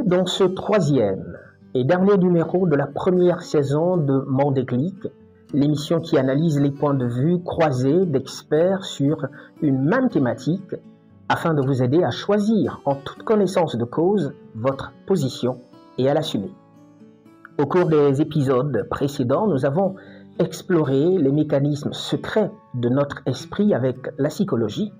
dans ce troisième et dernier numéro de la première saison de Mon Déclic, l'émission qui analyse les points de vue croisés d'experts sur une même thématique afin de vous aider à choisir en toute connaissance de cause votre position et à l'assumer. Au cours des épisodes précédents, nous avons exploré les mécanismes secrets de notre esprit avec la psychologie.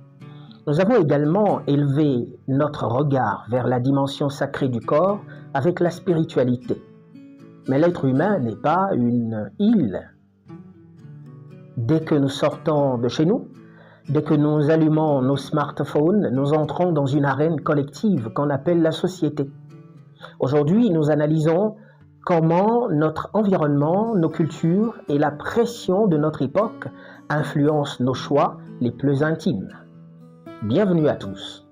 Nous avons également élevé notre regard vers la dimension sacrée du corps avec la spiritualité. Mais l'être humain n'est pas une île. Dès que nous sortons de chez nous, dès que nous allumons nos smartphones, nous entrons dans une arène collective qu'on appelle la société. Aujourd'hui, nous analysons comment notre environnement, nos cultures et la pression de notre époque influencent nos choix les plus intimes. Bienvenue à tous.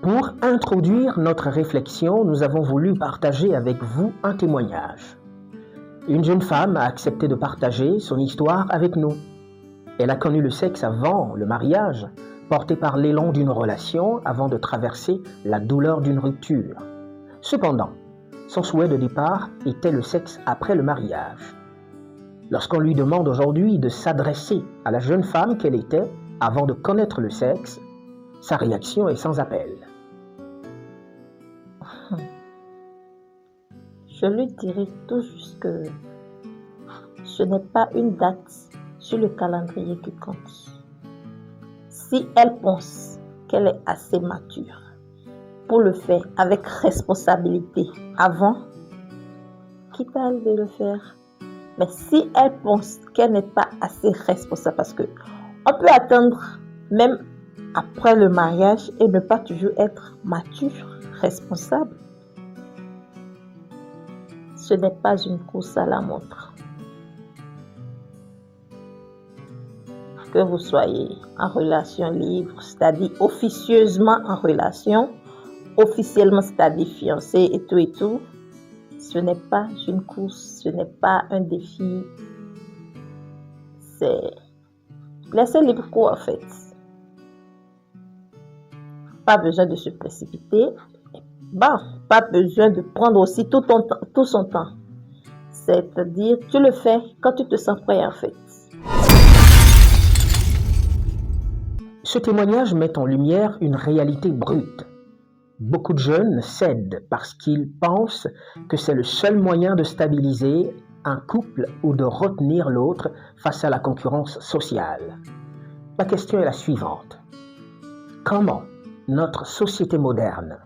Pour introduire notre réflexion, nous avons voulu partager avec vous un témoignage. Une jeune femme a accepté de partager son histoire avec nous. Elle a connu le sexe avant le mariage, portée par l'élan d'une relation avant de traverser la douleur d'une rupture. Cependant, son souhait de départ était le sexe après le mariage. Lorsqu'on lui demande aujourd'hui de s'adresser à la jeune femme qu'elle était avant de connaître le sexe, sa réaction est sans appel. Je lui dirai tout juste que ce n'est pas une date sur le calendrier qui compte. Si elle pense qu'elle est assez mature pour le faire avec responsabilité avant, quitte à elle de le faire. Mais si elle pense qu'elle n'est pas assez responsable, parce que on peut attendre même après le mariage et ne pas toujours être mature, responsable. Ce n'est pas une course à la montre. Que vous soyez en relation libre, c'est-à-dire officieusement en relation, officiellement, c'est-à-dire fiancé et tout, ce n'est pas une course, ce n'est pas un défi. C'est laisser libre cours en fait. Pas besoin de se précipiter. Pas besoin de prendre aussi tout son temps. C'est-à-dire, tu le fais quand tu te sens prêt en fait. Ce témoignage met en lumière une réalité brute. Beaucoup de jeunes cèdent parce qu'ils pensent que c'est le seul moyen de stabiliser un couple ou de retenir l'autre face à la concurrence sociale. La question est la suivante. Comment notre société moderne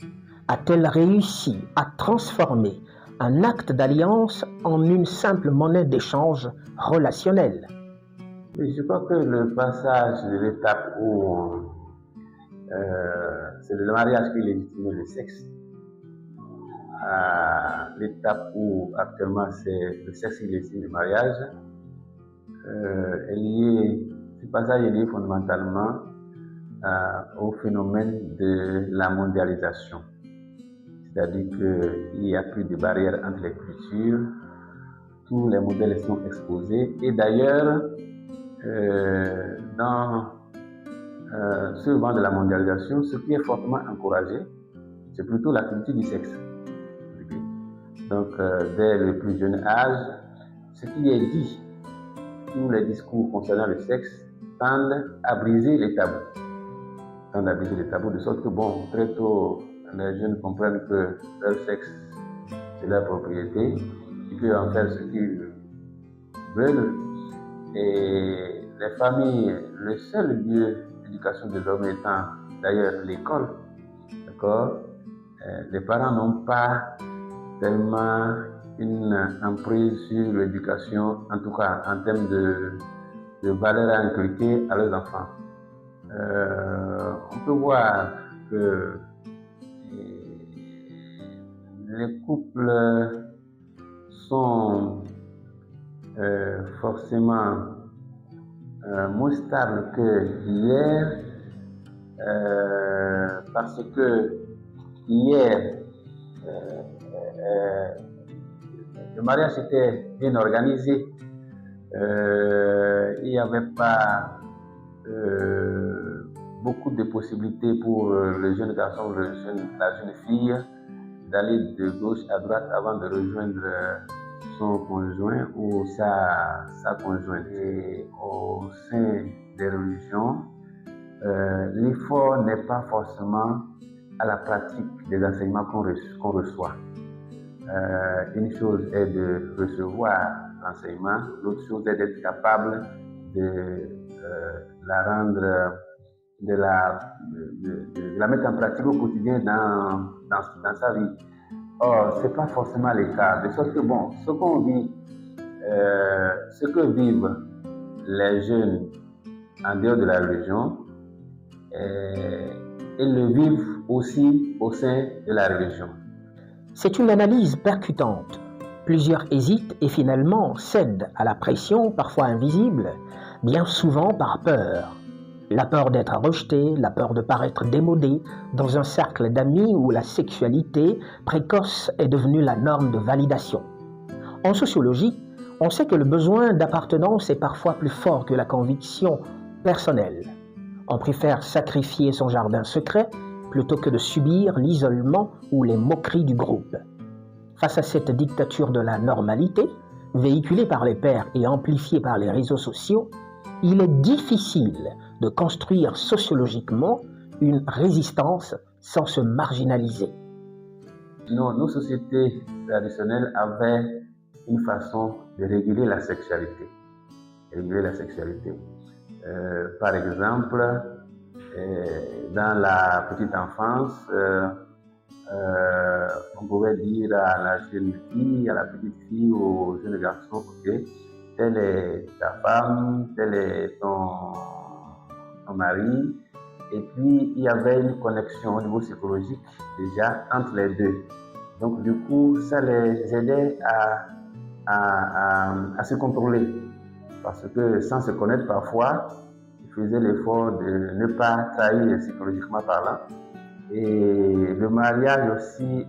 a-t-elle réussi à transformer un acte d'alliance en une simple monnaie d'échange relationnelle? Oui, je crois que le passage de l'étape où c'est le mariage qui légitime le sexe à l'étape où actuellement c'est le sexe qui légitime le mariage, ce passage est lié fondamentalement au phénomène de la mondialisation. C'est-à-dire qu'il n'y a plus de barrières entre les cultures, tous les modèles sont exposés. Et d'ailleurs, dans ce vent de la mondialisation, ce qui est fortement encouragé, c'est plutôt la culture du sexe. Donc, dès le plus jeune âge, ce qui est dit, tous les discours concernant le sexe tendent à briser les tabous. De sorte que, très tôt, les jeunes comprennent que leur sexe, c'est leur propriété, ils peuvent en faire ce qu'ils veulent. Et les familles, le seul lieu d'éducation des hommes étant d'ailleurs l'école, d'accord, les parents n'ont pas tellement une emprise sur l'éducation, en tout cas en termes de valeurs à inculquer à leurs enfants. On peut voir que les couples sont forcément moins stables que hier, parce que hier le mariage était bien organisé. Il n'y avait pas beaucoup de possibilités pour le jeune garçon, la jeune fille d'aller de gauche à droite avant de rejoindre son conjoint ou sa conjointe. Et au sein des religions, l'effort n'est pas forcément à la pratique des enseignements qu'on reçoit. Une chose est de recevoir l'enseignement, l'autre chose est d'être capable de la rendre, de la mettre en pratique au quotidien dans sa vie. Or, ce n'est pas forcément le cas. De sorte que, bon, ce qu'on vit, ce que vivent les jeunes en dehors de la religion, ils le vivent aussi au sein de la religion. C'est une analyse percutante. Plusieurs hésitent et finalement cèdent à la pression, parfois invisible, bien souvent par peur. La peur d'être rejeté, la peur de paraître démodé dans un cercle d'amis où la sexualité précoce est devenue la norme de validation. En sociologie, on sait que le besoin d'appartenance est parfois plus fort que la conviction personnelle. On préfère sacrifier son jardin secret plutôt que de subir l'isolement ou les moqueries du groupe. Face à cette dictature de la normalité, véhiculée par les pairs et amplifiée par les réseaux sociaux, il est difficile de construire sociologiquement une résistance sans se marginaliser. Nos sociétés traditionnelles avaient une façon de réguler la sexualité. Par exemple, dans la petite enfance, on pouvait dire à la jeune fille, à la petite fille ou au jeune garçon, ok, telle est ta femme, tel est ton mari. Et puis, il y avait une connexion au niveau psychologique déjà entre les deux. Donc, du coup, ça les aidait à se contrôler. Parce que sans se connaître parfois, ils faisaient l'effort de ne pas trahir psychologiquement parlant. Et le mariage aussi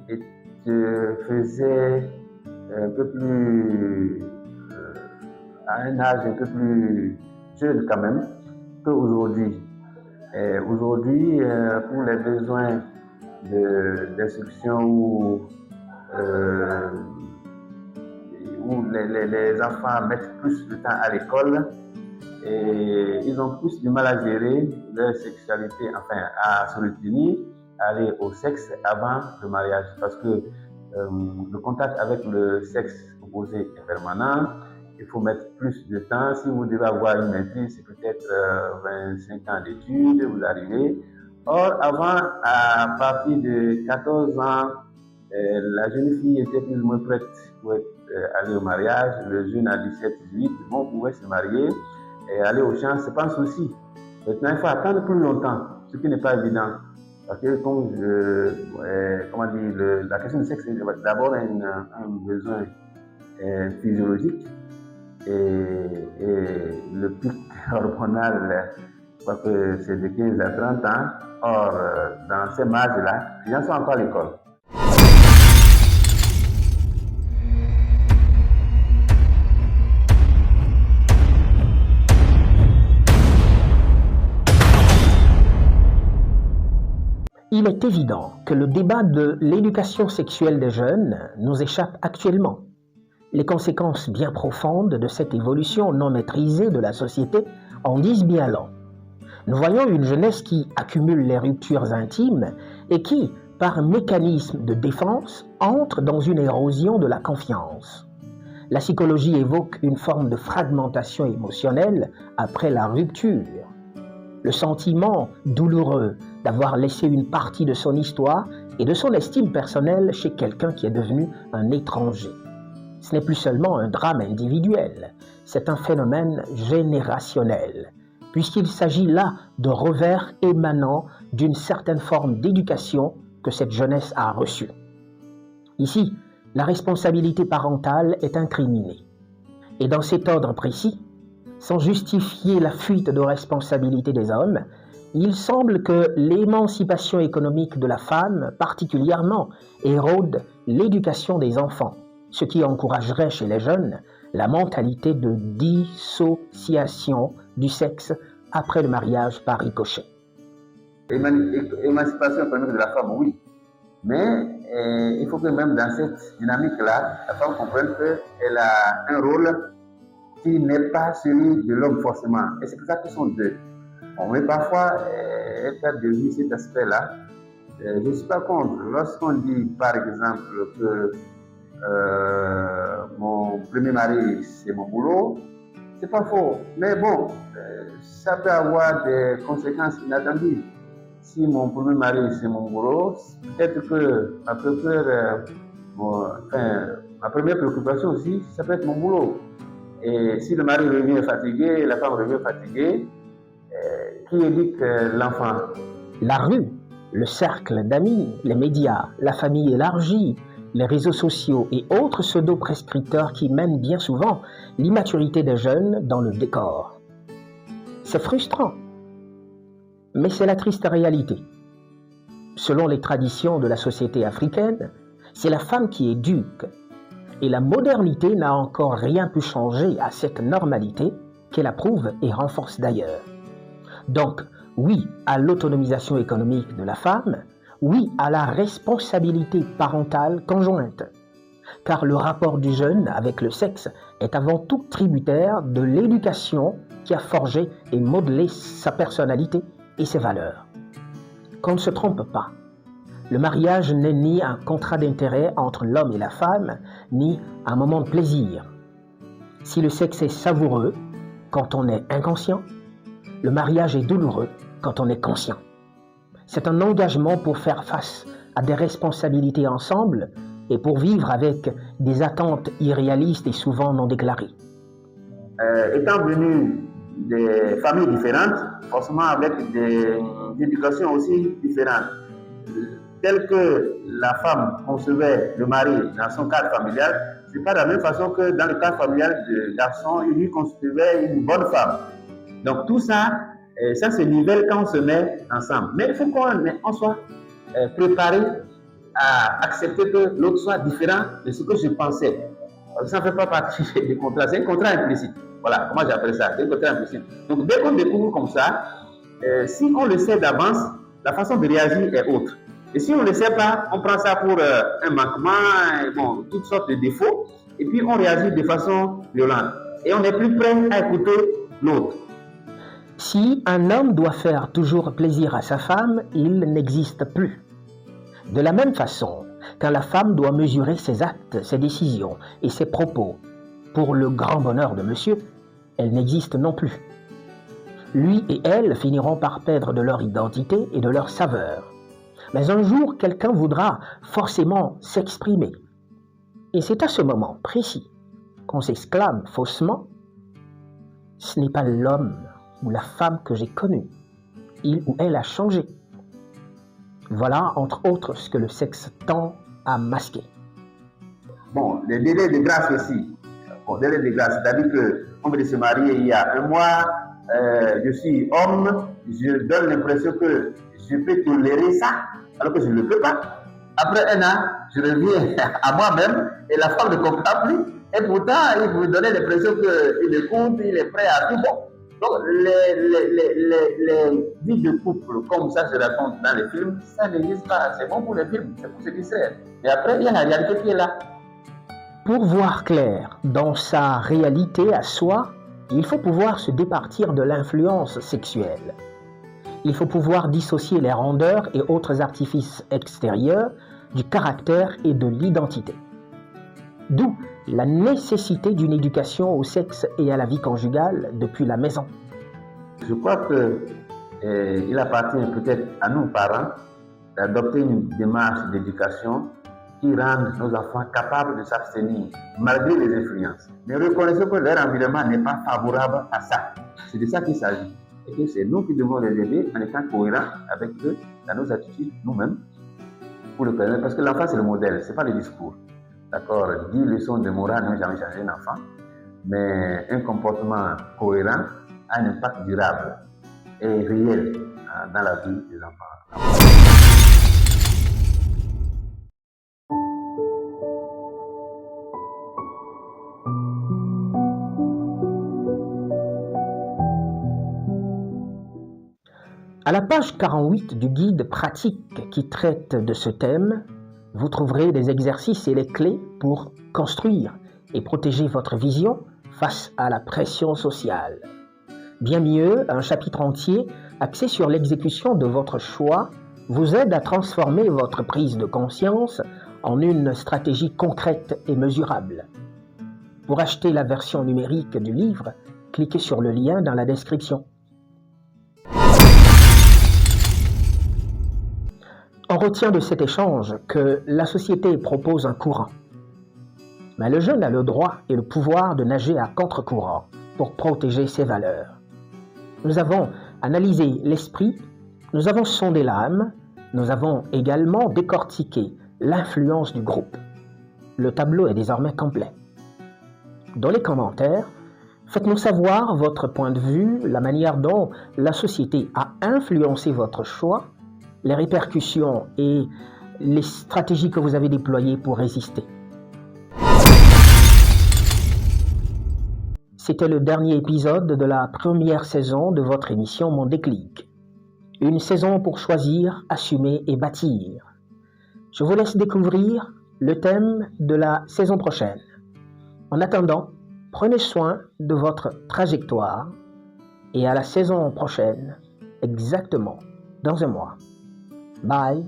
faisait un peu plus, à un âge un peu plus jeune quand même qu'aujourd'hui. Aujourd'hui, pour les besoins d'instruction où les enfants mettent plus de temps à l'école et ils ont plus du mal à gérer leur sexualité, enfin à se retenir, à aller au sexe avant le mariage, parce que le contact avec le sexe opposé est permanent. Il faut mettre plus de temps. Si vous devez avoir une maîtrise, c'est peut-être 25 ans d'études, vous arrivez. Or, avant, à partir de 14 ans, la jeune fille était plus ou moins prête pour aller au mariage. Le jeune à 17, 18, bon, pouvait se marier et aller au champ, c'est pas un souci. Maintenant, il faut attendre plus longtemps, ce qui n'est pas évident. Parce que, la question du sexe, c'est d'abord un besoin physiologique. Et le pic hormonal, je crois que c'est de 15 à 30 ans. Or, dans ces âges-là, les gens sont encore à l'école. Il est évident que le débat de l'éducation sexuelle des jeunes nous échappe actuellement. Les conséquences bien profondes de cette évolution non maîtrisée de la société en disent bien long. Nous voyons une jeunesse qui accumule les ruptures intimes et qui, par mécanisme de défense, entre dans une érosion de la confiance. La psychologie évoque une forme de fragmentation émotionnelle après la rupture. Le sentiment douloureux d'avoir laissé une partie de son histoire et de son estime personnelle chez quelqu'un qui est devenu un étranger. Ce n'est plus seulement un drame individuel, c'est un phénomène générationnel, puisqu'il s'agit là de revers émanant d'une certaine forme d'éducation que cette jeunesse a reçue. Ici, la responsabilité parentale est incriminée. Et dans cet ordre précis, sans justifier la fuite de responsabilité des hommes, il semble que l'émancipation économique de la femme, particulièrement, érode l'éducation des enfants. ce qui encouragerait chez les jeunes la mentalité de dissociation du sexe après le mariage par ricochet. Émancipation économique de la femme, oui. Mais il faut que même dans cette dynamique-là, la femme comprenne qu'elle a un rôle qui n'est pas celui de l'homme forcément. Et c'est pour ça qu'ils sont deux. Bon, mais parfois, elle perd de vue cet aspect-là. Je ne suis pas contre. Lorsqu'on dit, par exemple, que mon premier mari, c'est mon boulot, c'est pas faux. Mais bon, ça peut avoir des conséquences inattendues. Si mon premier mari, c'est mon boulot, peut-être que ma première préoccupation aussi, ça peut être mon boulot. Et si le mari revient fatigué, la femme revient fatiguée, qui éduque l'enfant? La rue, le cercle d'amis, les médias, la famille élargie, les réseaux sociaux et autres pseudo-prescripteurs qui mènent bien souvent l'immaturité des jeunes dans le décor. C'est frustrant, mais c'est la triste réalité. Selon les traditions de la société africaine, c'est la femme qui éduque. Et la modernité n'a encore rien pu changer à cette normalité qu'elle approuve et renforce d'ailleurs. Donc, oui à l'autonomisation économique de la femme, oui à la responsabilité parentale conjointe. Car le rapport du jeune avec le sexe est avant tout tributaire de l'éducation qui a forgé et modelé sa personnalité et ses valeurs. Qu'on ne se trompe pas, le mariage n'est ni un contrat d'intérêt entre l'homme et la femme, ni un moment de plaisir. Si le sexe est savoureux quand on est inconscient, le mariage est douloureux quand on est conscient. C'est un engagement pour faire face à des responsabilités ensemble et pour vivre avec des attentes irréalistes et souvent non déclarées. Étant venu des familles différentes, forcément avec des éducations aussi différentes, telle que la femme concevait le mari dans son cadre familial, ce n'est pas de la même façon que dans le cadre familial du garçon, il lui concevait une bonne femme. Donc tout ça, ça se nivelle quand on se met ensemble. Mais il faut qu'on soit préparé à accepter que l'autre soit différent de ce que je pensais. Ça ne fait pas partie du contrat, c'est un contrat implicite. Voilà, comment j'appelle ça, c'est un contrat implicite. Donc dès qu'on découvre comme ça, si on le sait d'avance, la façon de réagir est autre. Et si on ne le sait pas, on prend ça pour un manquement, bon, toutes sortes de défauts, et puis on réagit de façon violente. Et on n'est plus prêt à écouter l'autre. Si un homme doit faire toujours plaisir à sa femme, il n'existe plus. De la même façon, quand la femme doit mesurer ses actes, ses décisions et ses propos pour le grand bonheur de monsieur, elle n'existe non plus. Lui et elle finiront par perdre de leur identité et de leur saveur. Mais un jour, quelqu'un voudra forcément s'exprimer. Et c'est à ce moment précis qu'on s'exclame faussement « Ce n'est pas l'homme ou la femme que j'ai connu. Il ou elle a changé. » Voilà, entre autres, ce que le sexe tend à masquer. Bon, les délais de grâce aussi. Bon, délai de grâce, c'est-à-dire qu'on veut se marier il y a un mois, je suis homme, je donne l'impression que je peux tolérer ça, alors que je ne le peux pas. Après un an, je reviens à moi-même et la femme ne comprend plus. Et pourtant, il vous donne l'impression qu'il écoute, il est prêt à tout. Bon. Donc, les vies de couple, comme ça se raconte dans les films, ça n'existe pas. C'est bon pour les films, c'est pour ce qui sert. Et après, il y a la réalité qui est là. Pour voir clair dans sa réalité à soi, il faut pouvoir se départir de l'influence sexuelle. Il faut pouvoir dissocier les rondeurs et autres artifices extérieurs du caractère et de l'identité. D'où la nécessité d'une éducation au sexe et à la vie conjugale depuis la maison. Je crois qu'il appartient peut-être à nous, parents, d'adopter une démarche d'éducation qui rende nos enfants capables de s'abstenir malgré les influences. Mais reconnaissons que leur environnement n'est pas favorable à ça. C'est de ça qu'il s'agit. Et que c'est nous qui devons les aider en étant cohérents avec eux dans nos attitudes nous-mêmes pour le permettre. Parce que l'enfant, c'est le modèle, ce n'est pas le discours. D'accord, 10 leçons de morale n'ont jamais changé un enfant, mais un comportement cohérent a un impact durable et réel dans la vie des enfants. À la page 48 du guide pratique qui traite de ce thème, vous trouverez des exercices et les clés pour construire et protéger votre vision face à la pression sociale. Bien mieux, un chapitre entier axé sur l'exécution de votre choix vous aide à transformer votre prise de conscience en une stratégie concrète et mesurable. Pour acheter la version numérique du livre, cliquez sur le lien dans la description. On retient de cet échange que la société propose un courant. Mais le jeune a le droit et le pouvoir de nager à contre-courant pour protéger ses valeurs. Nous avons analysé l'esprit, nous avons sondé l'âme, nous avons également décortiqué l'influence du groupe. Le tableau est désormais complet. Dans les commentaires, faites-nous savoir votre point de vue, la manière dont la société a influencé votre choix, les répercussions et les stratégies que vous avez déployées pour résister. C'était le dernier épisode de la première saison de votre émission Mon Déclic. Une saison pour choisir, assumer et bâtir. Je vous laisse découvrir le thème de la saison prochaine. En attendant, prenez soin de votre trajectoire et à la saison prochaine, exactement dans un mois. Bye.